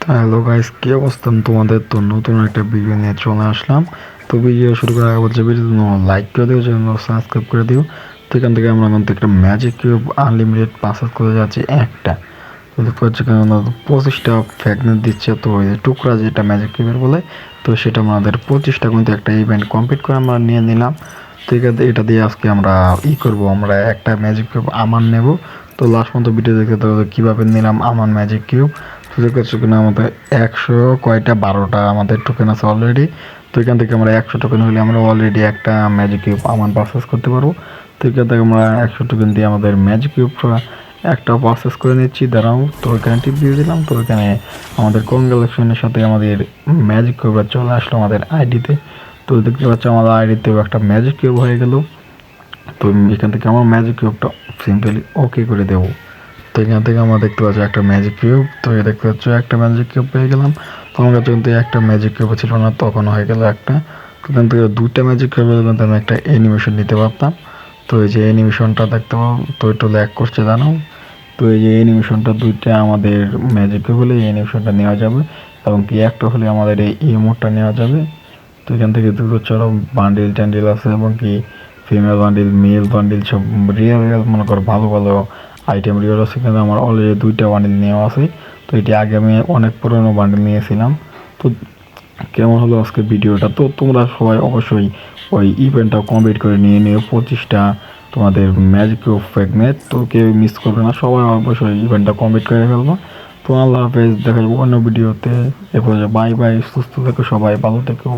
Hello guys, কি অবস্থা তোমাদের? তো নতুন একটা ভিডিও নিয়ে চলে আসলাম। তো ভিডিও শুরু করার আগে বলছি, ভিডিও লাইক করে দিও, চ্যানেল সাবস্ক্রাইব করে দিও। তো এখান থেকে আমরা কিন্তু একটা ম্যাজিক কিউব আনলিমিটেড পাসওয়ার্ড করে যাচ্ছি একটা। তো দেখতে পাচ্ছি কেন 25টা ফ্যাগনেট দিচ্ছে। তো ওই যে টুকরা যেটা ম্যাজিক কিউবের বলে, তো সেটা আমাদের 25টা কিন্তু একটা ইভেন্ট কমপ্লিট করে আমরা নিয়ে নিলাম। তো এটা দিয়ে আজকে আমরা করবো, আমরা একটা ম্যাজিক কিউব আমার নেব। তো লাস্ট পর্যন্ত ভিডিও দেখতে তো কীভাবে নিলাম আমার ম্যাজিক কিউব। তো দেখতে পাচ্ছি কিনা আমাদের 12টা আমাদের টোকেন আছে অলরেডি। তো এখান থেকে আমরা 100 টোকেন হলে আমরা অলরেডি একটা ম্যাজিক কিউব আমার পারচেস করতে পারবো। তো এখান থেকে আমরা 100 টোকেন দিয়ে আমাদের ম্যাজিক কিউব একটা পারচেস করে নিচ্ছি। দাঁড়াও, তো এখানে টিপ দিয়ে দিলাম। তো এখানে আমাদের কনগ্রাচুলেশনের সাথে আমাদের ম্যাজিক কিউব চলে আসলো আমাদের আইডিতে। তো দেখতে পাচ্ছি আমাদের আইডিতেও একটা ম্যাজিক কিউব হয়ে গেল। তো এখান থেকে আমার ম্যাজিক কিউবটা সিম্পলি ওকে করে দেবো। তো এখান থেকে আমরা দেখতে পাচ্ছি একটা ম্যাজিক কিউব। তো দেখতে পাচ্ছ একটা ম্যাজিক কিউব পেয়ে গেলাম। তো আমার কাছে কিন্তু একটা ম্যাজিক কিউব ছিল না, তখন হয়ে গেল একটা। তো এখান থেকে দুইটা ম্যাজিক কিউবের কিন্তু আমি একটা অ্যানিমেশন নিতে পারতাম। তো এই যে অ্যানিমেশনটা দেখতে পাবো, তো একটু ল্যাগ করছে জানাও। তো এই যে অ্যানিমেশনটা দুইটা আমাদের ম্যাজিক কিউব হলে এই অ্যানিমেশনটা নেওয়া যাবে, এবং কি একটা হলে আমাদের এই ইমোটটা নেওয়া যাবে। তো এখান থেকে দুটো চলো বান্ডিল ট্যান্ডিল আছে, এবং কি ফিমেল বান্ডিল, মেল বান্ডিল, সব রিয়েল মনে করো ভালো ভালো আইটেম রিওর আছে। কিন্তু আমার অলরেডি দুইটা বান্ডিল নেওয়া আছে। তো এটি আগে আমি অনেক পুরনো বান্ডিল নিয়েছিলাম। তো কেমন হলো আজকে ভিডিওটা? তো তোমরা সবাই অবশ্যই ওই ইভেন্টটা কমপ্লিট করে নিয়ে নিও, 25টা তোমাদের ম্যাজিক কিউব ফ্যাগনেট। তো কেউ মিস করবে না, সবাই অবশ্যই ইভেন্টটা কমপ্লিট করে ফেলবো। তো আল্লাহ হাফেজ, দেখা যাবো অন্য ভিডিওতে। এরপরে বাই বাই, সুস্থ থেকো সবাই, ভালো থেকো।